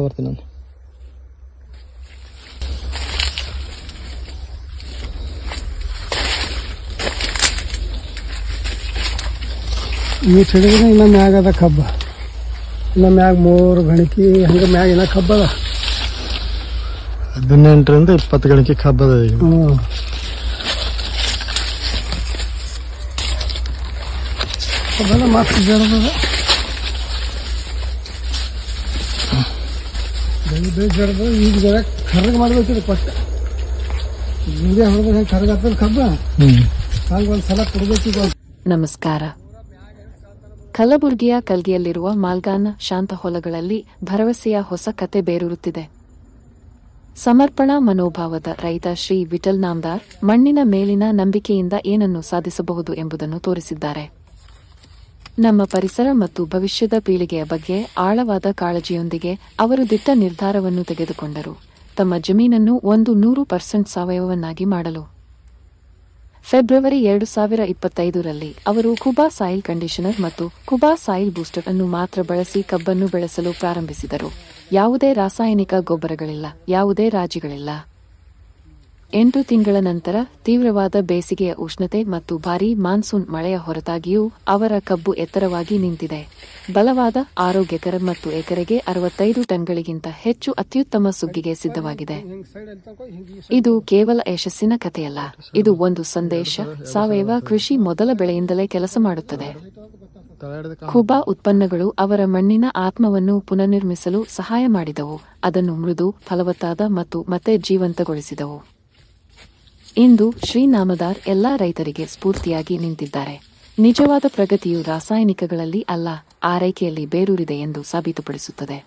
ಬರ್ತೀನಿ ನಾನು. ಈ ಸಿಡಿದ್ರೆ ಇನ್ನ ಮ್ಯಾಗ ಅದ ಕಬ್ಬ, ಇನ್ನ ಮ್ಯಾಗ 3 ಗಣಿಕೆ ಹಂಗ ಮ್ಯಾಗ ಇನ್ನ ಕಬ್ಬ ಅದ. 18ರಿಂದ 20 ಗಣಿಕೆ ಕಬ್ಬ ಅದ ಈಗ. ಅದೆಲ್ಲ ಮಸ್ತ್ ಜಡದ ಬೆಳಿ ಜಡದ. ಈಗ ಜರ ಕರ್ರಗ ಮಾಡ್ಬೇಕಿದೆ ಫಸ್ಟ್. ಹಿಂಗೆ ಹೊಡೆದ್ರೆ ಕರ್ರಗ ಆಗ್ತದ ಕಬ್ಬ, ಹಂಗ ಒಂದ್ಸಲ ಕೊಡ್ಬೇಕೀಗ. ನಮಸ್ಕಾರ. ಕಲಬುರ್ಗಿಯ ಕಲ್ಗಿಯಲ್ಲಿರುವ ಮಾಲ್ಗಾನ ಶಾಂತ ಹೊಲಗಳಲ್ಲಿ ಭರವಸೆಯ ಹೊಸ ಕತೆ ಬೇರೂರುತ್ತಿದೆ. ಸಮರ್ಪಣಾ ಮನೋಭಾವದ ರೈತ ಶ್ರೀ ವಿಠಲ್ ನಾಮದಾರ್ ಮಣ್ಣಿನ ಮೇಲಿನ ನಂಬಿಕೆಯಿಂದ ಏನನ್ನು ಸಾಧಿಸಬಹುದು ಎಂಬುದನ್ನು ತೋರಿಸಿದ್ದಾರೆ. ನಮ್ಮ ಪರಿಸರ ಮತ್ತು ಭವಿಷ್ಯದ ಪೀಳಿಗೆಯ ಬಗ್ಗೆ ಆಳವಾದ ಕಾಳಜಿಯೊಂದಿಗೆ ಅವರು ದಿಟ್ಟ ನಿರ್ಧಾರವನ್ನು ತೆಗೆದುಕೊಂಡರು, ತಮ್ಮ ಜಮೀನನ್ನು 100% ಸಾವಯವನ್ನಾಗಿ ಮಾಡಲು. ಫೆಬ್ರವರಿ 2025ರಲ್ಲಿ ಅವರು ಕುಬಾ ಸಾಯಿಲ್ ಕಂಡೀಷನರ್ ಮತ್ತು ಕುಬಾ ಸಾಯಿಲ್ ಬೂಸ್ಟರ್ ಅನ್ನು ಮಾತ್ರ ಬಳಸಿ ಕಬ್ಬನ್ನು ಬೆಳೆಸಲು ಪ್ರಾರಂಭಿಸಿದರು. ಯಾವುದೇ ರಾಸಾಯನಿಕ ಗೊಬ್ಬರಗಳಿಲ್ಲ, ಯಾವುದೇ ರಾಜಿಗಳಿಲ್ಲ. 8 ತಿಂಗಳ ನಂತರ ತೀವ್ರವಾದ ಬೇಸಿಗೆಯ ಉಷ್ಣತೆ ಮತ್ತು ಭಾರೀ ಮಾನ್ಸೂನ್ ಮಳೆಯ ಹೊರತಾಗಿಯೂ ಅವರ ಕಬ್ಬು ಎತ್ತರವಾಗಿ ನಿಂತಿದೆ. ಬಲವಾದ, ಆರೋಗ್ಯಕರ ಮತ್ತು ಎಕರೆಗೆ 65 ಟನ್ಗಳಿಗಿಂತ ಹೆಚ್ಚು ಅತ್ಯುತ್ತಮ ಸುಗ್ಗಿಗೆ ಸಿದ್ಧವಾಗಿದೆ. ಇದು ಕೇವಲ ಯಶಸ್ಸಿನ ಕಥೆಯಲ್ಲ, ಇದು ಒಂದು ಸಂದೇಶ. ಸಾವಯವ ಕೃಷಿ ಮೊದಲ ಬೆಳೆಯಿಂದಲೇ ಕೆಲಸ ಮಾಡುತ್ತದೆ. ಕುಬಾ ಉತ್ಪನ್ನಗಳು ಅವರ ಮಣ್ಣಿನ ಆತ್ಮವನ್ನು ಪುನರ್ನಿರ್ಮಿಸಲು ಸಹಾಯ ಮಾಡಿದವು, ಅದನ್ನು ಮೃದು, ಫಲವತ್ತಾದ ಮತ್ತು ಮತ್ತೆ ಜೀವಂತಗೊಳಿಸಿದವು. ಇಂದು ಶ್ರೀ ನಾಮದಾರ್ ಎಲ್ಲಾ ರೈತರಿಗೆ ಸ್ಫೂರ್ತಿಯಾಗಿ ನಿಂತಿದ್ದಾರೆ. ನಿಜವಾದ ಪ್ರಗತಿಯು ರಾಸಾಯನಿಕಗಳಲ್ಲಿ ಅಲ್ಲ, ಆರೈಕೆಯಲ್ಲಿ ಬೇರೂರಿದೆ ಎಂದು ಸಾಬೀತುಪಡಿಸುತ್ತದೆ.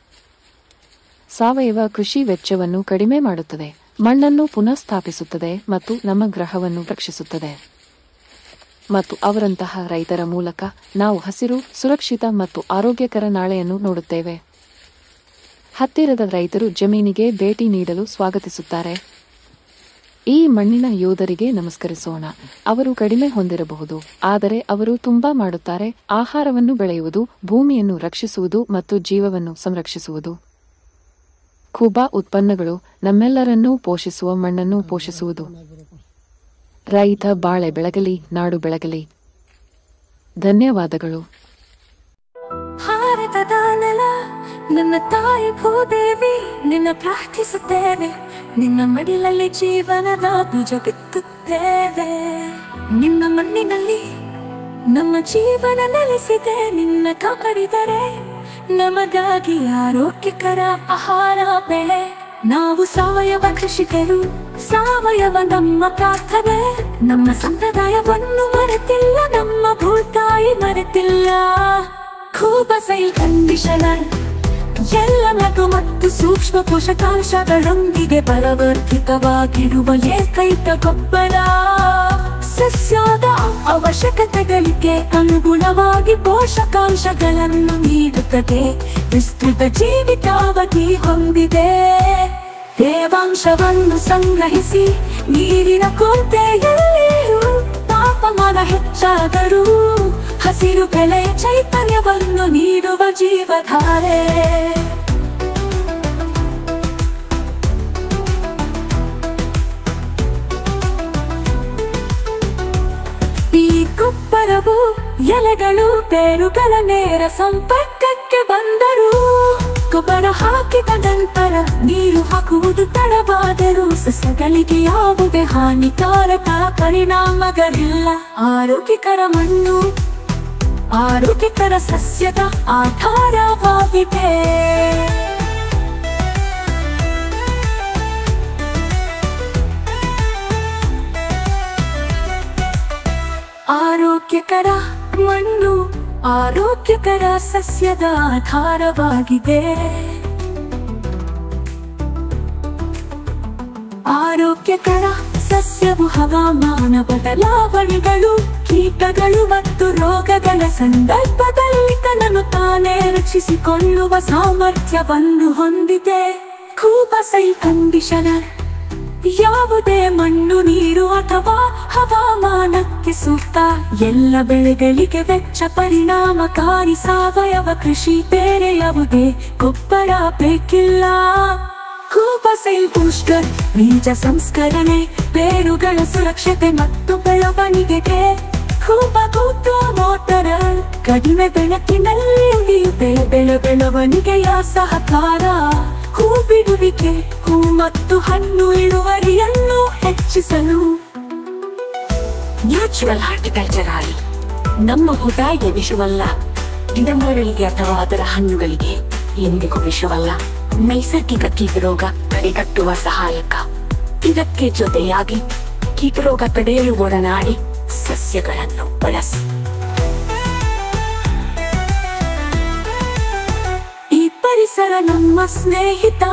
ಸಾವಯವ ಕೃಷಿ ವೆಚ್ಚವನ್ನು ಕಡಿಮೆ ಮಾಡುತ್ತದೆ, ಮಣ್ಣನ್ನು ಪುನಃ ಸ್ಥಾಪಿಸುತ್ತದೆ ಮತ್ತು ನಮ್ಮ ಗ್ರಹವನ್ನು ರಕ್ಷಿಸುತ್ತದೆ. ಮತ್ತು ಅವರಂತಹ ರೈತರ ಮೂಲಕ ನಾವು ಹಸಿರು, ಸುರಕ್ಷಿತ ಮತ್ತು ಆರೋಗ್ಯಕರ ನಾಳೆಯನ್ನು ನೋಡುತ್ತೇವೆ. ಹತ್ತಿರದ ರೈತರು ಜಮೀನಿಗೆ ಭೇಟಿ ನೀಡಲು ಸ್ವಾಗತಿಸುತ್ತಾರೆ. ಈ ಮಣ್ಣಿನ ಯೋಧರಿಗೆ ನಮಸ್ಕರಿಸೋಣ. ಅವರು ಕಡಿಮೆ ಹೊಂದಿರಬಹುದು, ಆದರೆ ಅವರು ತುಂಬಾ ಮಾಡುತ್ತಾರೆ: ಆಹಾರವನ್ನು ಬೆಳೆಯುವುದು, ಭೂಮಿಯನ್ನು ರಕ್ಷಿಸುವುದು ಮತ್ತು ಜೀವವನ್ನು ಸಂರಕ್ಷಿಸುವುದು. ಕುಬಾ ಉತ್ಪನ್ನಗಳು ನಮ್ಮೆಲ್ಲರನ್ನೂ ಪೋಷಿಸುವ ಮಣ್ಣನ್ನು ಪೋಷಿಸುವುದು. ರೈತ ಬಾಳೆ ಬೆಳಗಲಿ, ನಾಡು ಬೆಳಗಲಿ. ಧನ್ಯವಾದಗಳು. ಭಾರತದ ನೆಲ ನನ್ನ ತಾಯಿ ಭೂದೇವಿ, ನಿನ್ನ ಪ್ರಾರ್ಥಿಸುತ್ತೇವೆ. ನಿನ್ನ ಮಡಿಲಲ್ಲಿ ಜೀವನದ ಬೀಜ ಬಿತ್ತುತ್ತೇವೆ. ನಿನ್ನ ಮಣ್ಣಿನಲ್ಲಿ ನಮ್ಮ ಜೀವನ ನೆಲೆಸಿದೆ. ನಿನ್ನ ಕಾಪಾಡಿದರೆ ನಮಗಾಗಿ ಆರೋಗ್ಯಕರ ಆಹಾರ ಬೆಳೆ. ನಾವು ಸಾವಯವ ಕೃಷಿಕರು, ಸಾವಯವ ನಮ್ಮ ಪ್ರಾರ್ಥನೆ. ನಮ್ಮ ಸಂಪ್ರದಾಯವನ್ನು ಮರೆತಿಲ್ಲ, ನಮ್ಮ ಭೂತಾಯಿ ಮರೆತಿಲ್ಲ. ಕುಬಾ ಸಾಯಿಲ್ ಕಂಡೀಷನರ್ ಎಲ್ಲ ಲಘು ಮತ್ತು ಸೂಕ್ಷ್ಮ ಪೋಷಕಾಂಶಗಳೊಂದಿಗೆ ಬಲವರ್ಧಿತವಾಗಿರುವ ಏಕೈಕ ಗೊಬ್ಬರ. ಸಸ್ಯದ ಅವಶ್ಯಕತೆಗಳಿಗೆ ಅನುಗುಣವಾಗಿ ಪೋಷಕಾಂಶಗಳನ್ನು ನೀಡುತ್ತದೆ. ವಿಸ್ತೃತ ಜೀವಿತಾವಧಿ ಹೊಂದಿದೆ. ತೇವಾಂಶವನ್ನು ಸಂಗ್ರಹಿಸಿ ನೀರಿನ ಕೊರತೆಯಲ್ಲಿಯೂ ತಾಪಮಾನ ಹೆಚ್ಚಾದರೂ ಹಸಿರು ಬೆಳೆಯ ಚೈತನ್ಯವನ್ನು ನೀಡುವ ಜೀವಧಾರೆ. ಈ ಗೊಬ್ಬರವು ಎಲೆಗಳು, ಬೇರುಗಳ ನೇರ ಸಂಪರ್ಕಕ್ಕೆ ಬಂದರೂ ಗೊಬ್ಬರ ಹಾಕಿದ ನಂತರ ನೀರು ಹಾಕುವುದು ತಡವಾದರೂ ಸಸ್ಯಗಳಿಗೆ ಯಾವುದೇ ಹಾನಿಕಾರಕ ಪರಿಣಾಮಗಳಿಲ್ಲ. ಆರೋಗ್ಯಕರ ಮಣ್ಣು ಆರೋಗ್ಯಕರ ಸಸ್ಯದ ಆಧಾರವಾಗಿದೆ. ಆರೋಗ್ಯಕರ ಮಣ್ಣು ಆರೋಗ್ಯಕರ ಸಸ್ಯದ ಆಧಾರವಾಗಿದೆ. ಆರೋಗ್ಯಕರ ಸಸ್ಯವು ಹವಾಮಾನ ಬದಲಾವಣೆಗಳು, ಕೀಟಗಳು ಮತ್ತು ರೋಗಗಳ ಸಂದರ್ಭದಲ್ಲಿ ತನ್ನನ್ನು ತಾನೇ ರಕ್ಷಿಸಿಕೊಳ್ಳುವ ಸಾಮರ್ಥ್ಯವನ್ನು ಹೊಂದಿದೆ. ಕುಬಾ ಸಾಯಿಲ್ ಕಂಡೀಷನರ್ ಯಾವುದೇ ಮಣ್ಣು ನೀರು ಅಥವಾ ಹವಾಮಾನಕ್ಕೆ ಸೂಕ್ತ. ಎಲ್ಲ ಬೆಳೆಗಳಿಗೆ ವೆಚ್ಚ ಪರಿಣಾಮಕಾರಿ ಸಾವಯವ ಕೃಷಿ. ಬೇರೆ ಯಾವುದೇ ಗೊಬ್ಬರ ಬೇಕಿಲ್ಲ. ಕೂಪಸೈಲ್ ಬೂಸ್ಟರ್ ಬೀಜ ಸಂಸ್ಕರಣೆ, ಬೇರುಗಳ ಸುರಕ್ಷತೆ ಮತ್ತು ಬೆಳವಣಿಗೆಗೆ. ಕೂಪಕೂಟು ಮೋಟರ್ ಕಡಿಮೆ ಬೆಳಕಿನಲ್ಲಿ ಬೆಳವಣಿಗೆಯ ಸಹಕಾರ. ಹೂ ಬಿಡುವಿಕೆ, ಹೂ ಮತ್ತು ಹಣ್ಣು ಇಳುವರಿಯನ್ನು ಹೆಚ್ಚಿಸಲು. ನ್ಯಾಚುರಲ್ ಹಾರ್ಟಿಕಲ್ಚರ್ ನಮ್ಮ ಊಟಗೆ ವಿಷವಲ್ಲ, ಗಿಡಮರಗಳಿಗೆ ಅಥವಾ ಅದರ ಹಣ್ಣುಗಳಿಗೆ ಎಂದಿಗೂ ವಿಷವಲ್ಲ. ನೈಸರ್ಗಿಕ ಕೀಟರೋಗ ತಡೆಗಟ್ಟುವ ಸಹಾಯಕ. ಇದಕ್ಕೆ ಜೊತೆಯಾಗಿ ಕೀಟರೋಗ ತಡೆಯಲು ಒಡನಾಡಿ ಸಸ್ಯಗಳನ್ನು ಬಳಸಿ. ಈ ಪರಿಸರ ನಮ್ಮ ಸ್ನೇಹಿತ,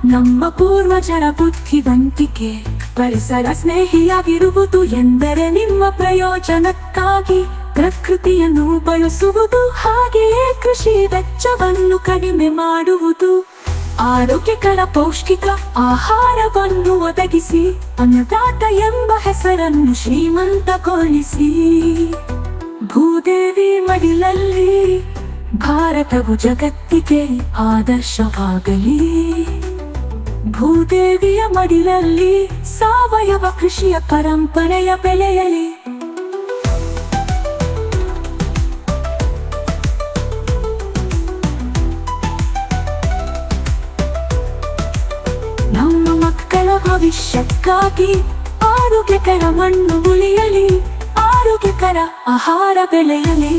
ನಮ್ಮ ಪೂರ್ವಜರ ಬುದ್ಧಿವಂತಿಕೆ. ಪರಿಸರ ಸ್ನೇಹಿಯಾಗಿರುವುದು ಎಂದರೆ ನಿಮ್ಮ ಪ್ರಯೋಜನಕ್ಕಾಗಿ ಪ್ರಕೃತಿಯನ್ನು ಬಳಸುವುದು, ಹಾಗೆಯೇ ಕೃಷಿ ವೆಚ್ಚವನ್ನು ಕಡಿಮೆ ಮಾಡುವುದು. ಆರೋಗ್ಯಕರ ಪೌಷ್ಟಿಕ ಆಹಾರವನ್ನು ಒದಗಿಸಿ ಅನ್ನದಾತ ಎಂಬ ಹೆಸರನ್ನು ಶ್ರೀಮಂತಗೊಳಿಸಿ. ಭೂದೇವಿ ಮಡಿಲಲ್ಲಿ ಭಾರತವು ಜಗತ್ತಿಗೆ ಆದರ್ಶವಾಗಲಿ. ಭೂದೇವಿಯ ಮಡಿಲಲ್ಲಿ ಸಾವಯವ ಕೃಷಿಯ ಪರಂಪರೆಯ ಬೆಳೆಯಲಿ. ನಮ್ಮ ಮಕ್ಕಳ ಭವಿಷ್ಯಕ್ಕಾಗಿ ಆರೋಗ್ಯಕರ ಮಣ್ಣು ಉಳಿಯಲಿ, ಆರೋಗ್ಯಕರ ಆಹಾರ ಬೆಳೆಯಲಿ.